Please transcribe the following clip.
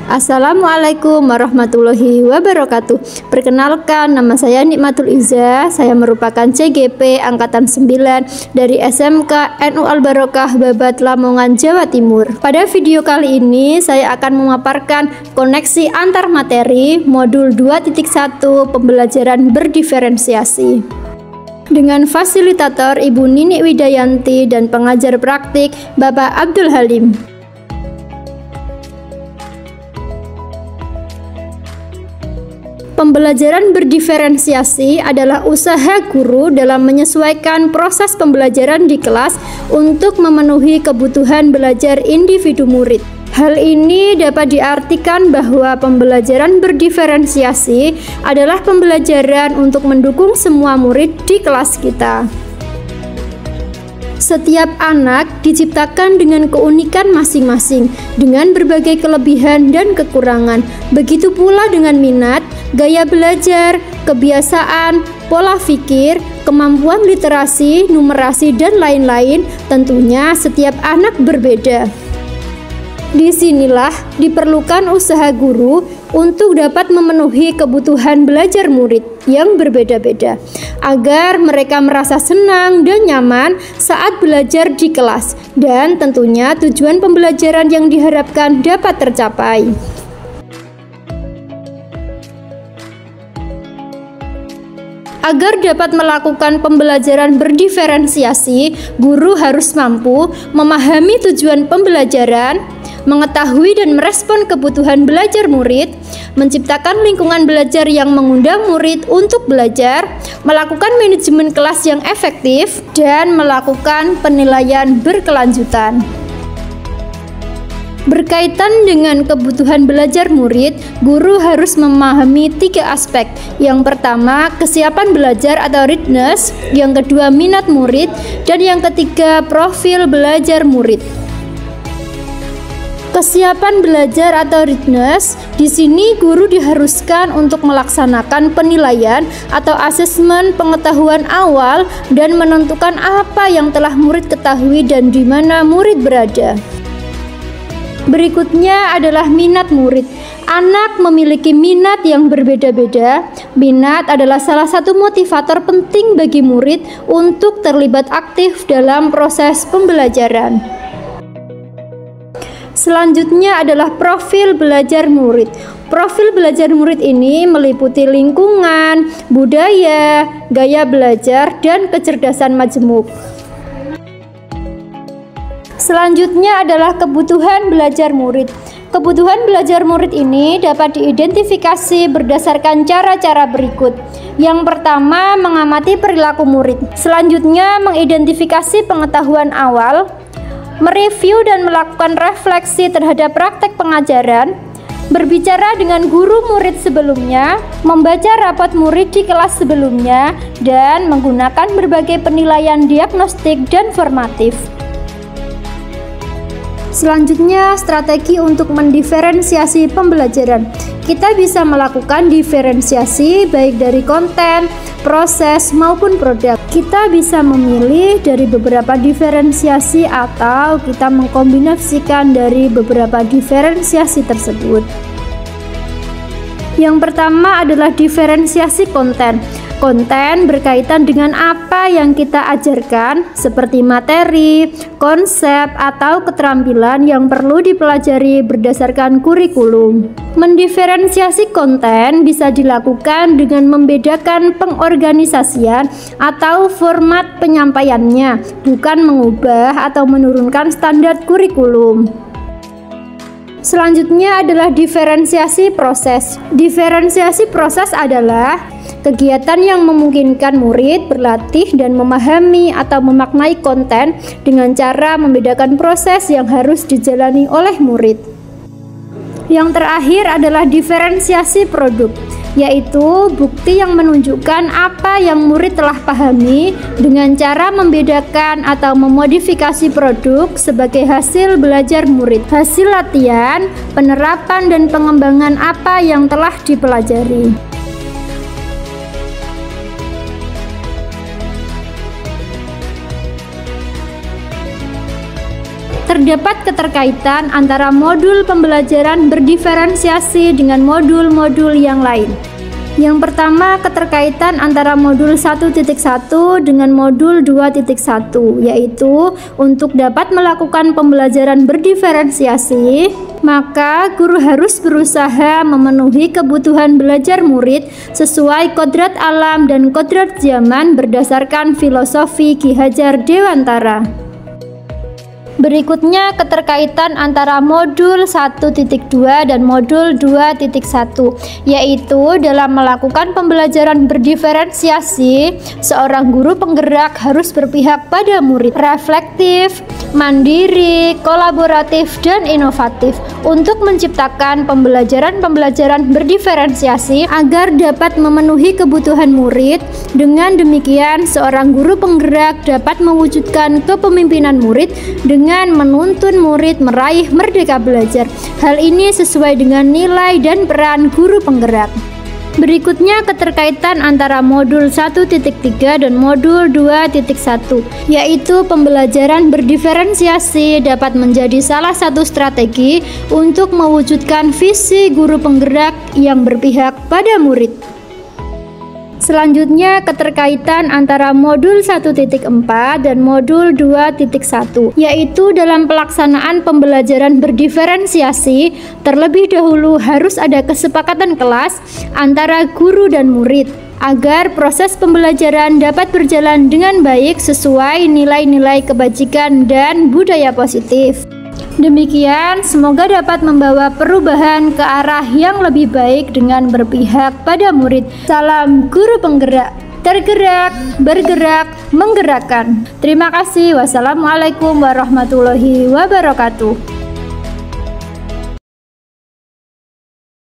Assalamualaikum warahmatullahi wabarakatuh. Perkenalkan, nama saya Nikmatul Izzah. Saya merupakan CGP Angkatan 9 dari SMK NU Al Barokah Babat Lamongan, Jawa Timur. Pada video kali ini saya akan memaparkan koneksi antar materi modul 2.1 pembelajaran berdiferensiasi dengan fasilitator Ibu Nini Widayanti dan pengajar praktik Bapak Abdul Halim. Pembelajaran berdiferensiasi adalah usaha guru dalam menyesuaikan proses pembelajaran di kelas untuk memenuhi kebutuhan belajar individu murid. Hal ini dapat diartikan bahwa pembelajaran berdiferensiasi adalah pembelajaran untuk mendukung semua murid di kelas kita. Setiap anak diciptakan dengan keunikan masing-masing, dengan berbagai kelebihan dan kekurangan. Begitu pula dengan minat, gaya belajar, kebiasaan, pola pikir, kemampuan literasi, numerasi, dan lain-lain. Tentunya setiap anak berbeda. Disinilah diperlukan usaha guru untuk dapat memenuhi kebutuhan belajar murid yang berbeda-beda, agar mereka merasa senang dan nyaman saat belajar di kelas, dan tentunya tujuan pembelajaran yang diharapkan dapat tercapai. Agar dapat melakukan pembelajaran berdiferensiasi, guru harus mampu memahami tujuan pembelajaran, mengetahui dan merespon kebutuhan belajar murid, menciptakan lingkungan belajar yang mengundang murid untuk belajar, melakukan manajemen kelas yang efektif, dan melakukan penilaian berkelanjutan. Berkaitan dengan kebutuhan belajar murid, guru harus memahami 3 aspek. Yang pertama, kesiapan belajar atau readiness, yang kedua, minat murid, dan yang ketiga, profil belajar murid. Kesiapan belajar atau readiness, di sini guru diharuskan untuk melaksanakan penilaian atau asesmen pengetahuan awal dan menentukan apa yang telah murid ketahui dan di mana murid berada. Berikutnya adalah minat murid. Anak memiliki minat yang berbeda-beda. Minat adalah salah satu motivator penting bagi murid untuk terlibat aktif dalam proses pembelajaran. Selanjutnya adalah profil belajar murid. Profil belajar murid ini meliputi lingkungan, budaya, gaya belajar, dan kecerdasan majemuk. Selanjutnya adalah kebutuhan belajar murid. Kebutuhan belajar murid ini dapat diidentifikasi berdasarkan cara-cara berikut. Yang pertama, mengamati perilaku murid. Selanjutnya, mengidentifikasi pengetahuan awal, mereview dan melakukan refleksi terhadap praktek pengajaran, berbicara dengan guru murid sebelumnya, membaca rapot murid di kelas sebelumnya, dan menggunakan berbagai penilaian diagnostik dan formatif. Selanjutnya, strategi untuk mendiferensiasi pembelajaran. Kita bisa melakukan diferensiasi baik dari konten, proses, maupun produk. Kita bisa memilih dari beberapa diferensiasi atau kita mengkombinasikan dari beberapa diferensiasi tersebut. Yang pertama adalah diferensiasi konten. Konten berkaitan dengan apa yang kita ajarkan, seperti materi, konsep, atau keterampilan yang perlu dipelajari berdasarkan kurikulum. Mendiferensiasi konten bisa dilakukan dengan membedakan pengorganisasian atau format penyampaiannya, bukan mengubah atau menurunkan standar kurikulum. Selanjutnya adalah diferensiasi proses. Diferensiasi proses adalah kegiatan yang memungkinkan murid berlatih dan memahami atau memaknai konten dengan cara membedakan proses yang harus dijalani oleh murid. Yang terakhir adalah diferensiasi produk, yaitu bukti yang menunjukkan apa yang murid telah pahami dengan cara membedakan atau memodifikasi produk sebagai hasil belajar murid, hasil latihan, penerapan, dan pengembangan apa yang telah dipelajari. terdapat keterkaitan antara modul pembelajaran berdiferensiasi dengan modul-modul yang lain. Yang pertama, keterkaitan antara modul 1.1 dengan modul 2.1, yaitu untuk dapat melakukan pembelajaran berdiferensiasi, maka guru harus berusaha memenuhi kebutuhan belajar murid sesuai kodrat alam dan kodrat zaman berdasarkan filosofi Ki Hajar Dewantara. Berikutnya, keterkaitan antara modul 1.2 dan modul 2.1, yaitu dalam melakukan pembelajaran berdiferensiasi, seorang guru penggerak harus berpihak pada murid, reflektif, mandiri, kolaboratif, dan inovatif untuk menciptakan pembelajaran-pembelajaran berdiferensiasi agar dapat memenuhi kebutuhan murid. Dengan demikian, seorang guru penggerak dapat mewujudkan kepemimpinan murid dengan menuntun murid meraih merdeka belajar. Hal ini sesuai dengan nilai dan peran guru penggerak. Berikutnya, keterkaitan antara modul 1.3 dan modul 2.1, yaitu pembelajaran berdiferensiasi dapat menjadi salah satu strategi untuk mewujudkan visi guru penggerak yang berpihak pada murid. Selanjutnya, keterkaitan antara modul 1.4 dan modul 2.1, yaitu dalam pelaksanaan pembelajaran berdiferensiasi, terlebih dahulu harus ada kesepakatan kelas antara guru dan murid agar proses pembelajaran dapat berjalan dengan baik sesuai nilai-nilai kebajikan dan budaya positif. Demikian, semoga dapat membawa perubahan ke arah yang lebih baik dengan berpihak pada murid. Salam guru penggerak, tergerak, bergerak, menggerakkan. Terima kasih. Wassalamualaikum warahmatullahi wabarakatuh.